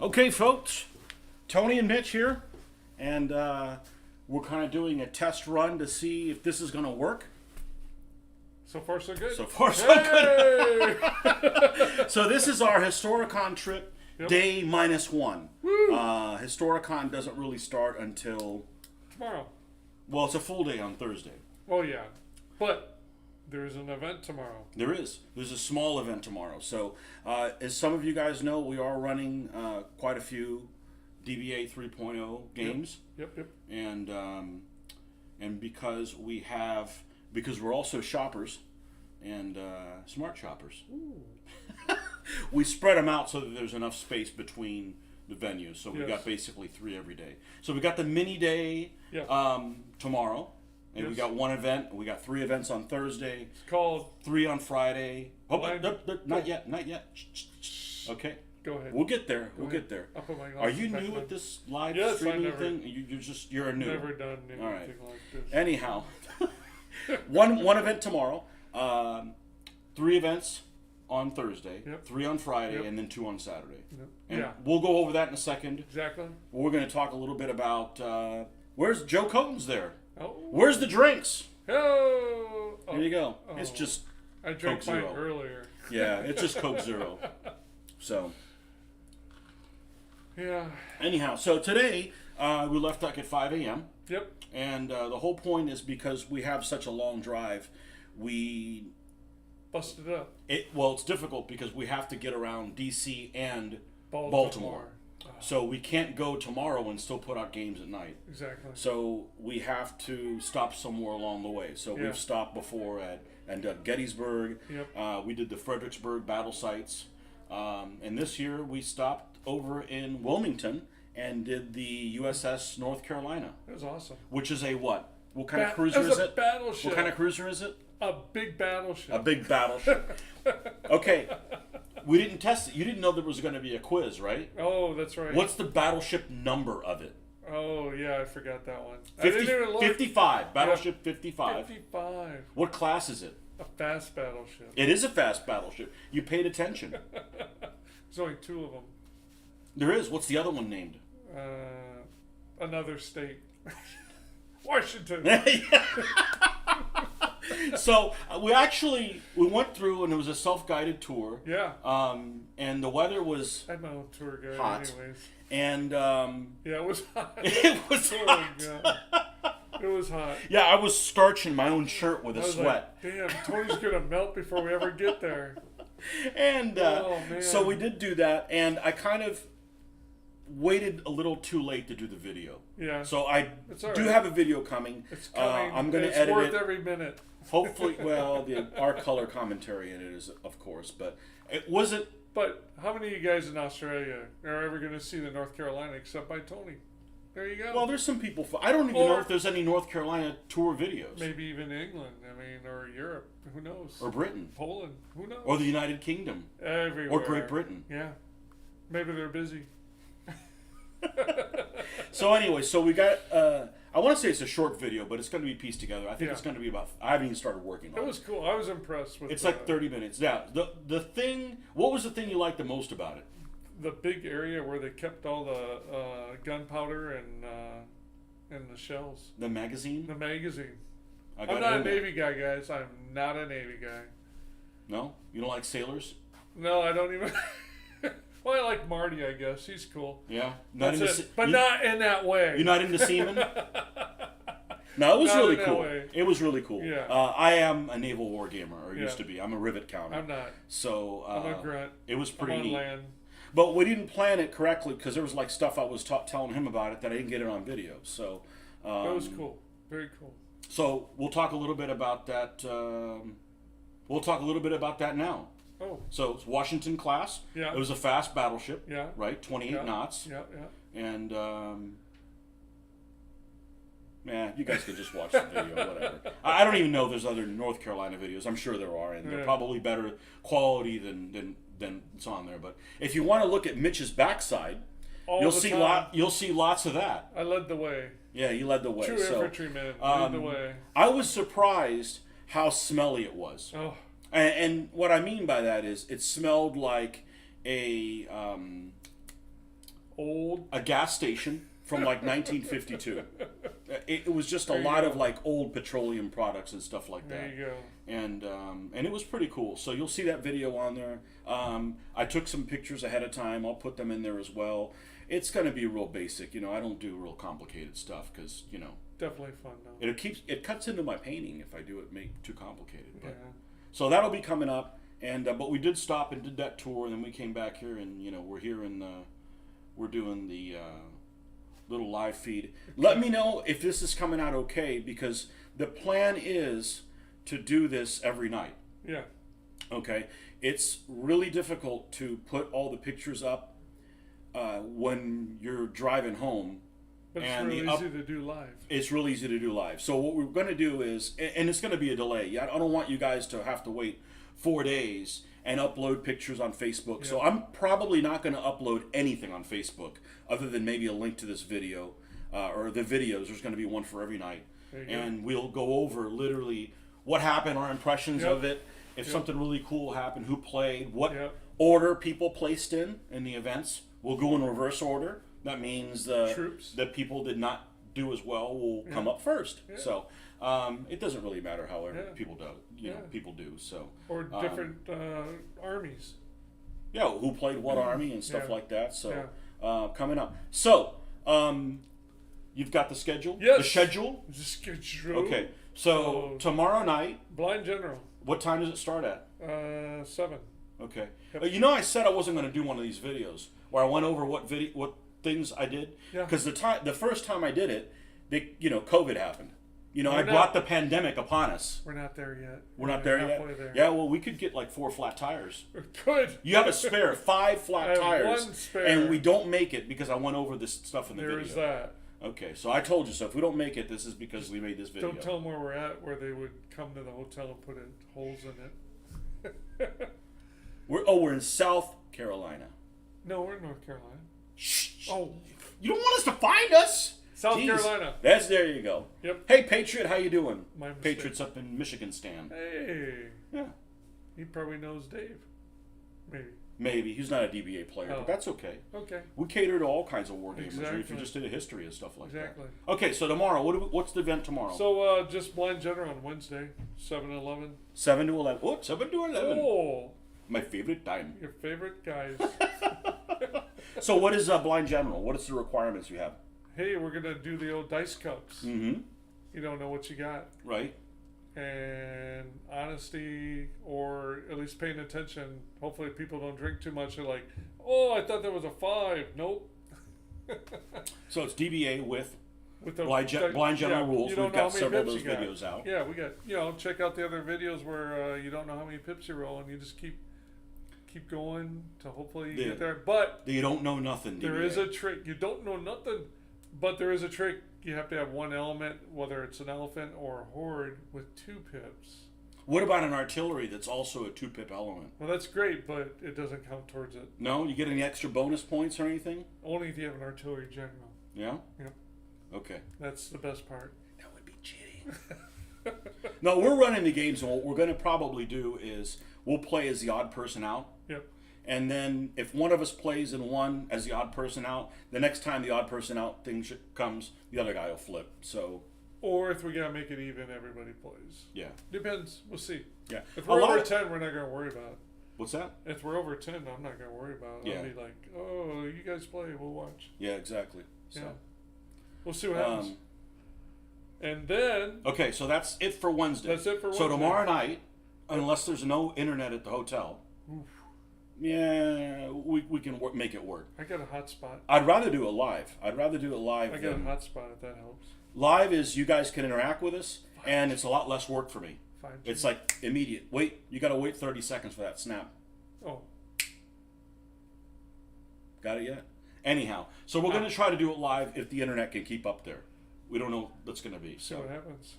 Okay, folks, Tony and Mitch here, and we're kind of doing a test run to see if this is going to work. So far, so good. So far, so good. So this is our Historicon trip, day -1. Historicon doesn't really start until... tomorrow. Well, it's a full day on Thursday. Oh, yeah. But there's an event tomorrow. There is. There's a small event tomorrow. So, as some of you guys know, we are running quite a few DBA 3.0 games. Yep. And because we're also shoppers and smart shoppers, we spread them out so that there's enough space between the venues. So we got basically 3 every day. So we got the mini day tomorrow. And we got 1 event. We got 3 events on Thursday. It's called 3 on Friday. Not yet. Okay. Go ahead. We'll get there. We'll get there. I'll put my Are you new at this live streaming thing? You're a new. Never done anything All right. like this. Anyhow, one event tomorrow. 3 events on Thursday. 3 on Friday, and then 2 on Saturday. And we'll go over that in a second. Exactly. We're going to talk a little bit about where's Joe Coton's there. Oh. Where's the drinks? Oh. Here you go. It's just I drank Coke mine Zero. earlier. Yeah, it's just Coke Zero. So. Yeah. Anyhow, so today we left at 5 a.m. Yep. And the whole point is because we have such a long drive, we busted up. It's difficult because we have to get around D.C. and Baltimore. So we can't go tomorrow and still put out games at night. Exactly. So we have to stop somewhere along the way. So we've stopped before at Gettysburg. Yep. We did the Fredericksburg battle sites. And this year we stopped over in Wilmington and did the USS North Carolina. That was awesome. Which is a what? What kind of cruiser is it? Battleship. What kind of cruiser is it? A big battleship. A big battleship. Okay. We didn't test it. You didn't know there was going to be a quiz, right? Oh, that's right. What's the battleship number of it? Oh, yeah, I forgot that one. 55. Battleship 55. 55. What class is it? A fast battleship. It is a fast battleship. You paid attention. There's only 2 of them. There is. What's the other one named? Another state. Washington. So we went through and it was a self-guided tour. Yeah. And the weather was I had my own tour guide hot. anyways. And it was hot. It was hot. It was hot. Yeah, I was starching my own shirt with a sweat. Like, damn, Tony's gonna melt before we ever get there. And so we did do that, and I kind of waited a little too late to do the video. Yeah. So I do have a video coming. It's coming. I'm going to edit it. It's worth every minute. Hopefully, well, our color commentary in it is, of course, but it wasn't. But how many of you guys in Australia are ever going to see the North Carolina except by Tony? There you go. Well, there's some people. I don't even know if there's any North Carolina tour videos. Maybe even England. Or Europe. Who knows? Or Britain. Poland. Who knows? Or the United Kingdom. Everywhere. Or Great Britain. Yeah. Maybe they're busy. So anyway, we got. I want to say it's a short video, but it's going to be pieced together. I think it's going to be about. I haven't even started working on it. It was cool. I was impressed with it. It's like 30 minutes. Yeah. The thing. What was the thing you liked the most about it? The big area where they kept all the gunpowder and the shells. The magazine. The magazine. I'm not a Navy guy, guys. I'm not a Navy guy. No? You don't like sailors? No, I don't even. Well, I like Marty, I guess. He's cool. Yeah? But not in that way. You're not into seamen? No, it was really cool. It was really cool. Yeah. I am a naval war gamer, or used to be. I'm a rivet counter. I'm not. So I'm a grunt. It was pretty I'm on neat. land. But we didn't plan it correctly because there was like stuff I was telling him about it that I didn't get it on video. So that was cool. Very cool. So we'll talk a little bit about that. We'll talk a little bit about that now. Oh. So it's Washington class. Yeah. It was a fast battleship. Yeah. Right, 28 knots. Yeah. And you guys could just watch the video, whatever. I don't even know if there's other North Carolina videos. I'm sure there are, and they're probably better quality than it's on there. But if you want to look at Mitch's backside, you'll see lots of that. I led the way. Yeah, you led the way. True infantryman led the way. I was surprised how smelly it was. Oh. And what I mean by that is it smelled like a a gas station from like 1952. It was just a lot of like old petroleum products and stuff like that. There you go. And it was pretty cool. So you'll see that video on there. I took some pictures ahead of time. I'll put them in there as well. It's going to be real basic. You know, I don't do real complicated stuff because, you know. Definitely fun though. It cuts into my painting if I do it too complicated. But, Yeah. So that'll be coming up. And but we did stop and did that tour, and then we came back here, and you know we're here in we're doing the little live feed. Let me know if this is coming out okay, because the plan is to do this every night. Yeah. Okay. It's really difficult to put all the pictures up when you're driving home. But it's really easy to do live. It's really easy to do live. So what we're going to do is, and it's going to be a delay. I don't want you guys to have to wait 4 days and upload pictures on Facebook. Yeah. So I'm probably not going to upload anything on Facebook other than maybe a link to this video or the videos. There's going to be one for every night. And we'll go over literally what happened, our impressions of it, if something really cool happened, who played, what order people placed in the events. We'll go in reverse order. That means the people did not do as well will come up first. Yeah. So it doesn't really matter how people do. You know, people do. So or different armies. Yeah, who played what army and stuff like that. So coming up. So you've got the schedule. Yes. The schedule. The schedule. Okay. So tomorrow night. Blind General. What time does it start at? 7. Okay. Yep. You know, I said I wasn't going to do one of these videos where I went over what things I did, because the first time I did it, COVID happened. You know, I brought the pandemic upon us. We're not there yet. We're not there yet. There. Yeah, well, we could get like 4 flat tires. Good. You have a spare 5 flat tires, one spare. And we don't make it because I went over this stuff in the video. There's that. Okay, so I told you so. If we don't make it, this is because we made this video. Don't tell them where we're at, where they would come to the hotel and put holes in it. We're in South Carolina. No, we're in North Carolina. Shh. Oh, you don't want us to find us? South Carolina. There you go. Yep. Hey, Patriot, how you doing? My mistake. Patriot's up in Michigan stand. Hey. Yeah. He probably knows Dave. Maybe. He's not a DBA player, but that's okay. Okay. We cater to all kinds of war gamers. Exactly. If you just did a history and stuff like that. Okay, so tomorrow, what's the event tomorrow? So just Blind General on Wednesday, 7 to 11. 7 to 11. Oh, 7 to 11. Oh. My favorite time. Your favorite guys. So what is Blind General? What is the requirements you have? Hey, we're going to do the old dice cups. Mm-hmm. You don't know what you got. Right. And honesty, or at least paying attention. Hopefully people don't drink too much. They're like, oh, I thought there was a 5. Nope. So it's DBA with the Blind General rules. We've got several of those videos out. Yeah, we got, check out the other videos where you don't know how many pips you roll, and you just keep going to hopefully you get there. But you don't know nothing, DBA. There is a trick. You don't know nothing, but there is a trick. You have to have one element, whether it's an elephant or a horde, with 2 pips. What about an artillery that's also a 2-pip element? Well, that's great, but it doesn't count towards it. No? You get any extra bonus points or anything? Only if you have an artillery general. Yeah? Yep. Okay. That's the best part. That would be cheating. No, we're running the games, and what we're going to probably do is we'll play as the odd person out. Yep. And then if one of us plays in one as the odd person out, the next time the odd person out thing comes, the other guy will flip. So. Or if we gotta make it even, everybody plays. Yeah. Depends. We'll see. Yeah. If we're over 10, we're not gonna worry about it. What's that? If we're over 10, I'm not gonna worry about it. I'll be like, oh, you guys play, we'll watch. Yeah, exactly. So. Yeah. We'll see what happens. And then. Okay, so that's it for Wednesday. That's it for Wednesday. So tomorrow night, unless there's no internet at the hotel. Oof. Yeah, we can make it work. I got a hotspot. I'd rather do it live. I got a hotspot if that helps. Live is you guys can interact with us, and it's a lot less work for me. 5G. It's like immediate. Wait, you got to wait 30 seconds for that snap. Oh. Got it yet? Anyhow, so we're going to try to do it live if the internet can keep up there. We don't know what that's going to be. See what happens.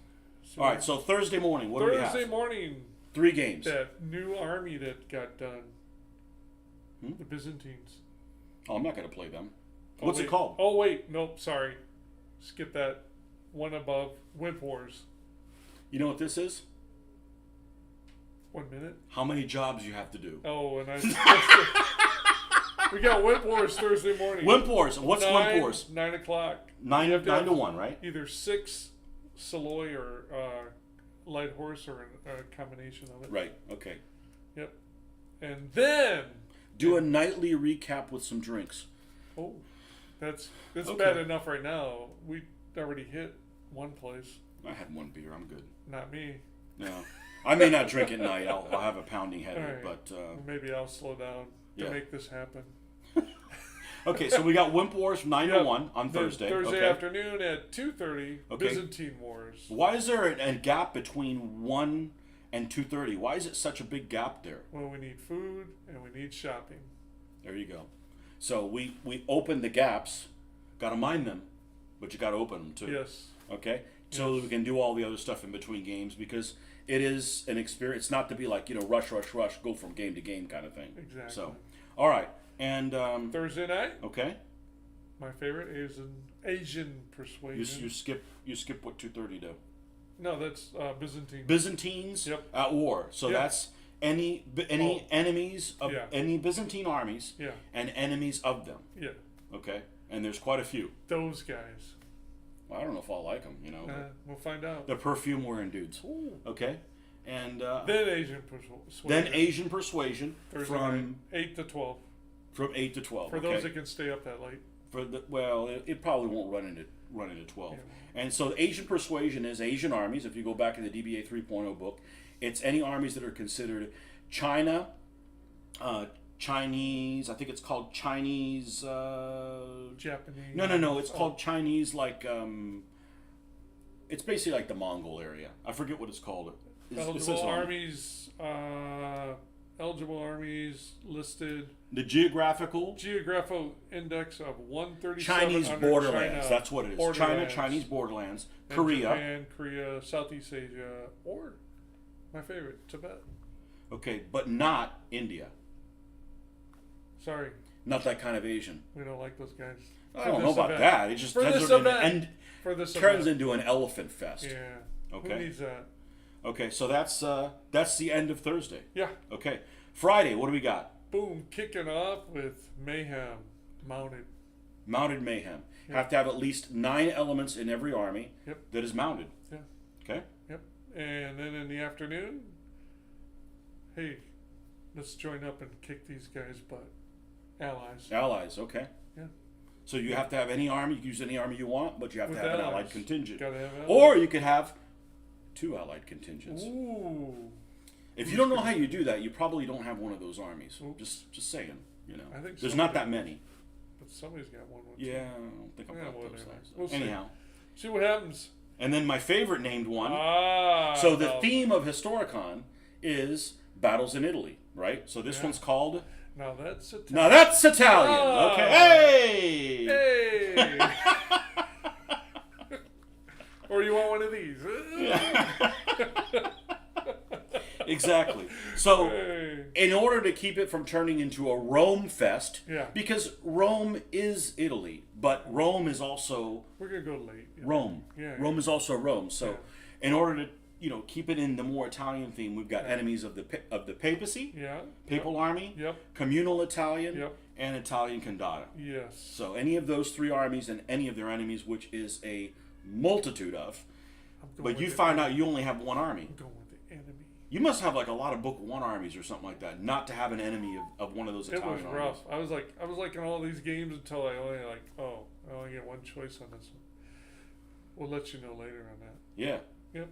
All right, so Thursday morning, what do we have? Thursday morning. 3 games. That new army that got done. Hmm? The Byzantines. Oh, I'm not going to play them. What's it called? Oh, wait. Nope, sorry. Skip that. One above. Wimp Wars. You know what this is? 1 minute. How many jobs you have to do. Oh, and I We got Wimp Wars Thursday morning. Wimp Wars. What's Wimp Wars? 9 o'clock. 9 to 1, right? Either 6 Saloy or light horse or a combination of it. Right. Okay. Yep. And then do a nightly recap with some drinks. Oh, that's Okay. bad enough right now. We already hit one place. I had one beer. I'm good. Not me. No, I may not drink at night. I'll have a pounding headache, Right. but Maybe I'll slow down to make this happen. okay. So we got Wimp Wars 9 to 1 on Thursday. Thursday afternoon at 2:30. Okay. Byzantine Wars. Why is there a gap between 1 and 2:30? Why is it such a big gap there? Well, we need food and we need shopping. There you go. So we open the gaps. Got to mind them, but you got to open them too. Yes. Okay. So that we can do all the other stuff in between games, because it is an experience. It's not to be like, rush, go from game to game kind of thing. Exactly. So, all right. And Thursday night. Okay. My favorite is an Asian persuasion. You skip what 2:30 do. No, that's Byzantine. Byzantines at war. So that's any enemies of any Byzantine armies and enemies of them. Yeah. Okay. And there's quite a few. Those guys. Well, I don't know if I'll like them. We'll find out. The perfume wearing dudes. Ooh. Okay. And then Asian persuasion. Then Asian persuasion Thursday from night, 8 to 12. From 8 to 12. For those that can stay up that late. It probably won't run into 12. Yeah. And so Asian persuasion is Asian armies. If you go back in the DBA 3.0 book, it's any armies that are considered China, Chinese. I think it's called Chinese. Japanese. No. It's called Chinese. It's basically like the Mongol area. I forget what it's called. Eligible armies listed. The geographical index of 137. Chinese borderlands. China, That's what it is. China, Chinese borderlands. Korea. Japan, Korea, Southeast Asia, or my favorite, Tibet. Okay, but not India. Sorry. Not that kind of Asian. We don't like those guys. I don't know about that. It just turns into an elephant fest. Yeah. Okay. Who needs that? Okay, so that's the end of Thursday. Yeah. Okay. Friday, what do we got? Boom, kicking off with Mayhem mounted. Mounted Mayhem. Yep. Have to have at least 9 elements in every army Yep. that is mounted. Yeah. Okay. Yep. And then in the afternoon, hey, let's join up and kick these guys' butt. Allies. Okay. Yeah. So you have to have any army. You can use any army you want, but you have to have an allied contingent. Gotta have allies. Or you could have 2 allied contingents. Ooh. If you don't know how you do that, you probably don't have one of those armies. Oops. Just saying. I think there's not that many. But somebody's got one. Yeah, I don't think I've got those size. We'll Anyhow. See what happens. And then my favorite named one. So the theme of Historicon is battles in Italy, right? So this one's called... Now that's Italian. Now that's Italian. Okay. Hey! Or you want one of these? Exactly. So, in order to keep it from turning into a Rome fest, because Rome is Italy, but Rome is also... We're going to go late. Yeah. Rome. Yeah. Rome is also Rome. So, in order to keep it in the more Italian theme, we've got enemies of the papacy, papal army, communal Italian, and Italian Condata. Yes. So any of those 3 armies and any of their enemies, which is a multitude of, but you find out you only have 1 army. I'm going with the enemy. You must have like a lot of Book 1 armies or something like that, not to have an enemy of one of those Italian armies. It was rough. I was like in all these games until I only get one choice on this one. We'll let you know later on that. Yeah. Yep.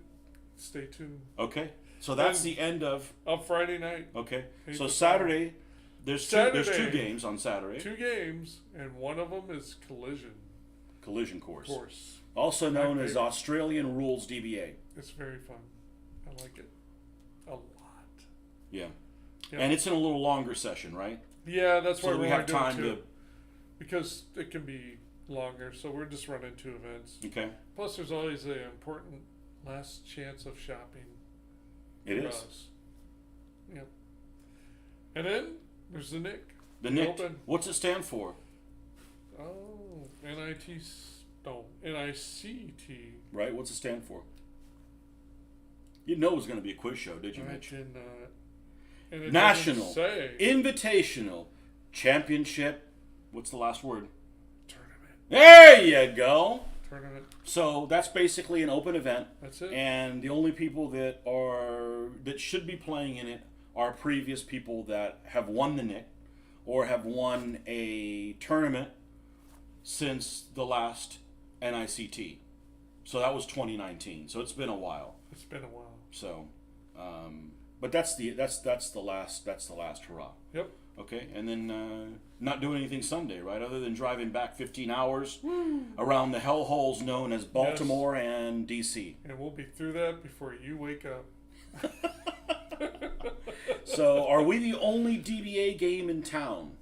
Stay tuned. Okay. So that's the end of Friday night. Okay. So Saturday, there's 2 games on Saturday. 2 games, and one of them is Collision Course. Course. Also known as Australian Rules DBA. It's very fun. I like it a lot. Yeah. And it's in a little longer session, right? Yeah, that's why we have time to... Because it can be longer, so we're just running 2 events. Okay. Plus, there's always the important last chance of shopping. It is. Yep. And then there's the NIC. The NIC. What's it stand for? Oh, NICT. Right. What's it stand for? You know it was going to be a quiz show, did you, Mitch? And it National say. Invitational championship. What's the last word? Tournament. There you go. Tournament. So that's basically an open event. That's it. And the only people that should be playing in it are previous people that have won the Nick or have won a tournament since the last NICT. So that was 2019. So it's been a while. It's been a while. So, but that's the last hurrah. Yep. Okay, and then not doing anything Sunday, right? Other than driving back 15 hours around the hellholes known as Baltimore and DC. And we'll be through that before you wake up. So, are we the only DBA game in town?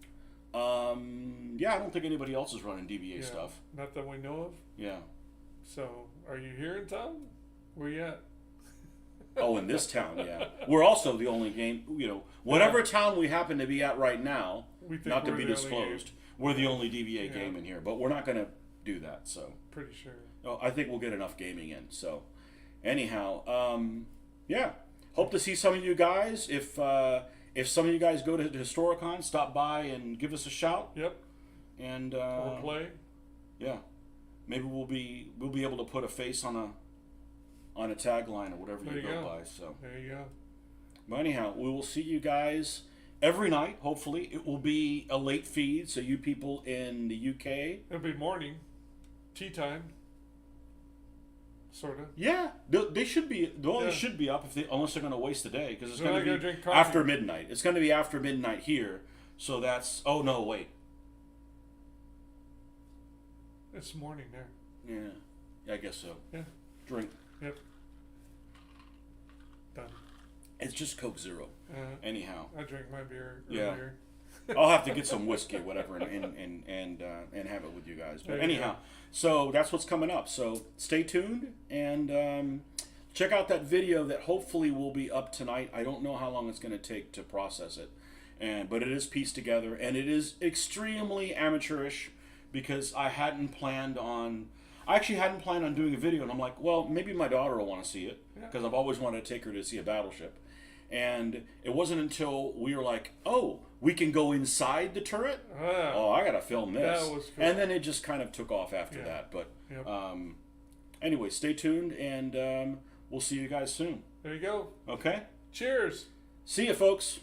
Yeah, I don't think anybody else is running DBA stuff. Not that we know of. Yeah. So, are you here in town? Where you at? Oh, in this town, yeah. We're also the only game, whatever town we happen to be at right now, not to be disclosed, we're the only DBA game in here. But we're not going to do that, so. Pretty sure. Oh, I think we'll get enough gaming in. So, anyhow, yeah. Hope to see some of you guys. If some of you guys go to Historicon, stop by and give us a shout. Yep. And or play. Yeah. Maybe we'll be able to put a face on a tagline or whatever you go by. So there you go. But anyhow, we will see you guys every night. Hopefully, it will be a late feed, so you people in the UK. It'll be morning, tea time. Sorta. Yeah, they should be. They should be up unless they're going to waste the day because it's going to be drink after midnight. It's going to be after midnight here, so that's. Oh no, wait. It's morning there. Yeah, I guess so. Yeah. Drink. Yep. Done. It's just Coke Zero. Anyhow. I drank my beer earlier. I'll have to get some whiskey, whatever, and have it with you guys. But anyhow, so that's what's coming up. So stay tuned and check out that video that hopefully will be up tonight. I don't know how long it's going to take to process it, but it is pieced together and it is extremely amateurish because I actually hadn't planned on doing a video, and I'm like, well, maybe my daughter will want to see it because I've always wanted to take her to see a battleship. And it wasn't until we were like, oh, we can go inside the turret? Oh, I got to film this. That was cool. And then it just kind of took off after that. But anyway, stay tuned, and we'll see you guys soon. There you go. Okay? Cheers. See you, folks.